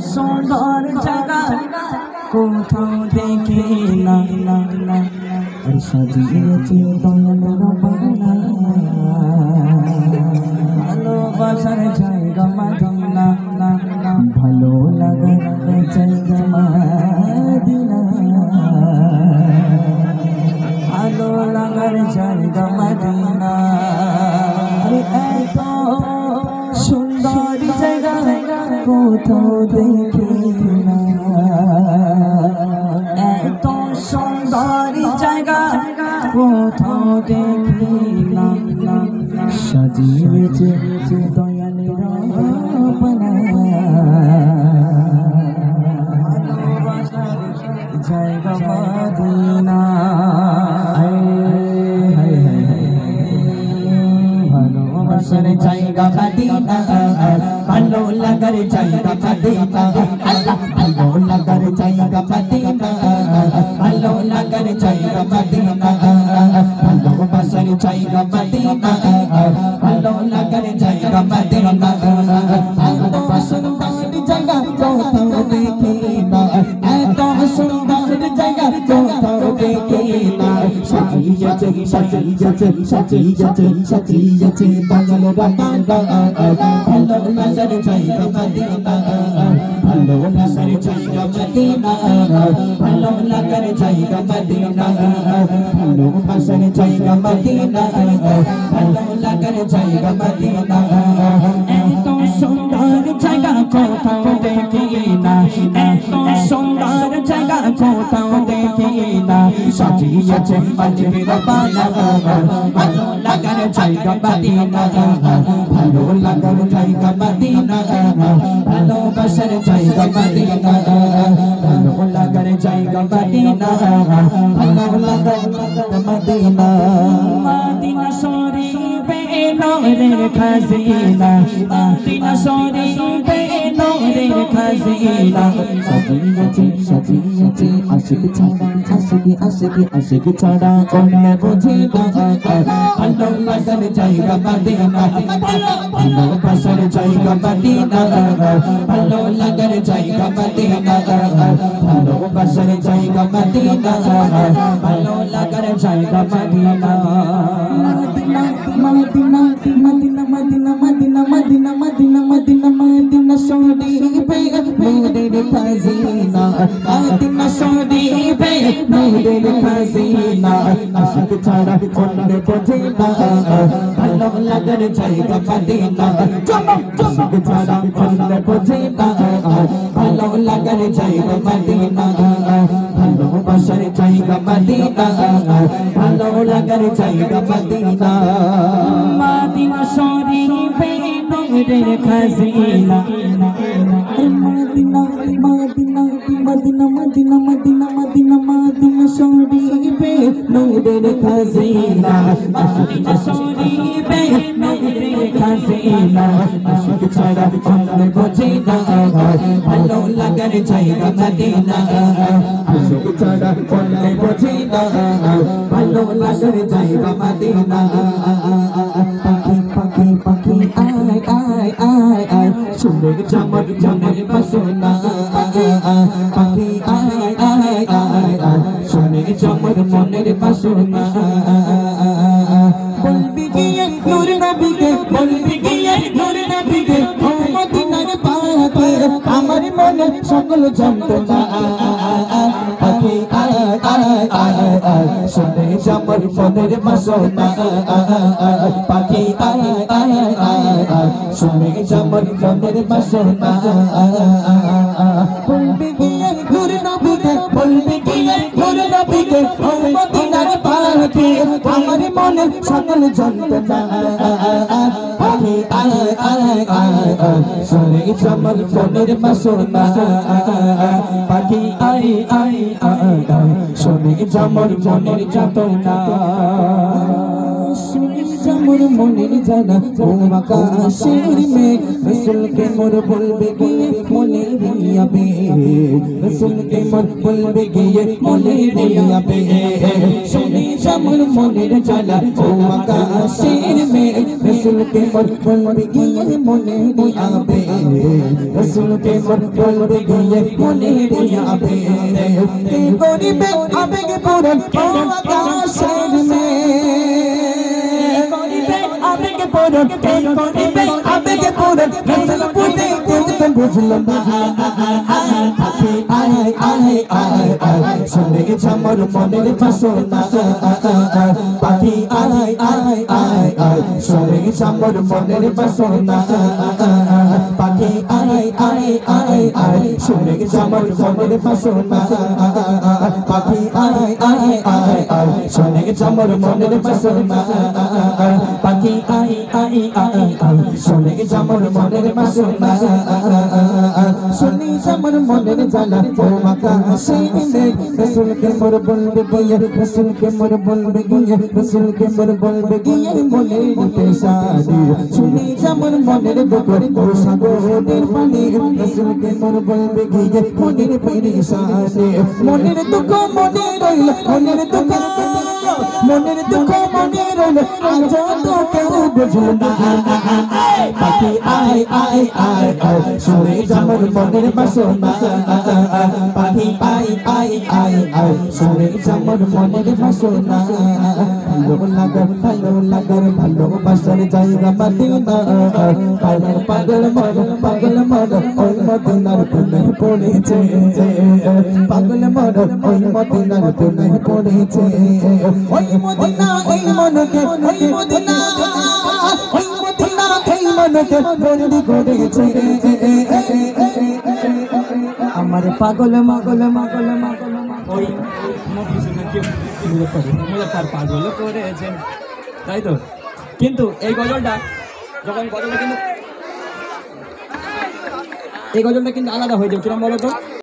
সুন্দর জায়গা কোথাও দেখি না আর সাজিয়েছে দয়াল রব্বানা ভালোবাসার জায়গা মদিনা ভালো লাগার জায়গা মদিনা ভালো লাগার জায়গা মদিনা এত সুন্দর জায়গা কোথাও দেখি না এত সুন্দর জায়গা কোথাও দেখি না সাজিয়েছে দয়ালের রব্বানা ভালোবাসার জায়গা মদিনা ভালোবাসার জায়গা মদিনা ভালো লাগার জায়গা মদিনা আল্লাহ ভালো লাগার জায়গা মদিনা ভালো লাগার জায়গা মদিনা ভালোবাসার জায়গা মদিনা ভালো লাগার জায়গা মদিনা এত সুন্দর জায়গা কোথাও দেখি না এত সুন্দর জায়গা কোথাও দেখি না সাজিয়েছে দয়াল রব্বানা ভালোবাসার জায়গা মদিনা ভালোবাসার জায়গা মদিনা ভালো লাগার জায়গা মদিনা ভালোবাসার জায়গা মদিনা ভালো লাগার জায়গা মদিনা এত সুন্দর জায়গা কোথাও দেখি না এত সুন্দর জায়গা কোথাও দেখি না সাজিয়েছে মসজিদ রব্বানা ভালো লাগার জায়গা মদিনা ভালো লাগার জায়গা মদিনা ভালোবাসার জায়গা মদিনা ভালো লাগার জায়গা মদিনা ভালো লাগার মদিনা মদিনা শরীফে নূরের খাজিনা মদিনা শরীফে নূরের খাজিনা সাজিয়েছে আশিক ছাড়া অন্য বুঝি না ভালো লাগার জায়গা মদিনা ভালোবাসার জায়গা মদিনা ভালো লাগার জায়গা মদিনা ভালোবাসার জায়গা মদিনা ভালো লাগার জায়গা Madina Medina Medina Medina Medina Medina Medina Medina Medina শরীফে নূরের খাজিনা মদিনা শরীফে নূরের খাজিনা আশিক ছাড়া অন্য বুঝি না ভালো লাগার জায়গা মদিনা আশিক ছাড়া অন্য বুঝি না ভালো লাগার জায়গা মদিনা ভালোবাসার জায়গা মদিনা ভালো লাগার জায়গা মদিনা মদিনা শরীফে নূরের খাজিনা মদিনা Medina Medina Medina Medina Medina Medina শরীফে নূরের খাজিনা মদিনা শরীফে নূরের খাজিনা আশিক ছাড়া অন্য বুঝি না ভালো লাগার জায়গা মদিনা আশিক ছাড়া অন্য বুঝি না ভালো লাগার জায়গা মদিনা পাখি পাখি আয় আয় আয় আয় সুন্দর চামর মনের বাসনা পাখি আয় আয় আয় আয় সুন্দর চামর মনের বাসনা বলবি গিয়ে নূর নবীকে বলবি গিয়ে নূর নবীকে ও মদিনার পাখি আমার মনে সকল যন্ত্রণা পাখি আয় আয় আয় আয় সুন্দর চামর মনের বাসনা পাখি আয় আয় আয় আয় সুন্দর চামর মনের বাসনা বলবি গিয়ে নূর নবীকে বলবি গিয়ে নূর নবীকে ও মদিনার পাখি আমার মনে সকল যন্ত্রণা পাখি আয় আয় আয় আয় সুন্দর চামর মনের বাসনা পাখি আয় আয় আয় আয় সুন্দর চামর মনের যাতনা মোর মনের জানা ও আকাশের মেঘ রসুলকে মোর বলবে গিয়ে মনের দিয়াবে রসুল কে মন বলবে গিয়ে মনে দিয়াবে শুনি যেমন মনের জ্বালা ও আকাশের মেঘ রসুল কে মন বলবে গিয়ে মনে দিয়াবে রসুল কে মন বলবে গিয়ে মনে দিয়াবে কি করিবে আবেগে পূরণ ও আকাশের মেঘ আবেগে পূরণ কে করিবে আবেগে পূরণ রসুল বুঝে কেউ তো বুঝল না পাখি আয় আয় আয় আয় শুনে আমার মনের বাসনা পাখি আয় আয় আয় আয় শুনে আমার মনের বাসনা পাখি আয় আয় আয় আয় শুনে আমার মনের বাসনা পাখি আয় আয় আয় আয় শুনে আমার মনের বাসনা পাখি আয় আয় আয় আয় শুনে আমার মনের বাসনা শুনি আমার মনের জ্বালা ও আকাশে মেঘ রসুল কে মোর বলবে গিয়ে রসুল কে মোর বলবে গিয়ে রসুল কে মোর বলবে গিয়ে মনের পেশানি শুনি আমার মনের দুঃখ ও সাগরের পানি রসুল কে মোর বলবে গিয়ে মনের পেশানি মনের দুঃখ মনে রইল মনের দুঃখ মনের দুঃখ মনে রইল আজ তো কেউ বুঝল না পাখি আয় আয় আয় আয় শুনে আমার মনের বাসনা পাখি আয় আয় আয় আয় শুনে আমার মনের বাসনা ভালো লাগার ভালোবাসার জায়গা মদিনা পাগল মন ওই মদিনার কোণে পড়েছে পাগল মন ওই মদিনার কোণে পড়েছে ওই মদিনা ওই মনকে ওই মদিনা ওই মদিনা ওই মনকে বন্দি করেছে আমার পাগল মাগল মাগল মাগল ওই তার পাগল করেছে, তাই তো। কিন্তু এই গজলটা যখন এই গজলটা কিন্তু আলাদা হয়ে যাবে, কিরম বলো তো।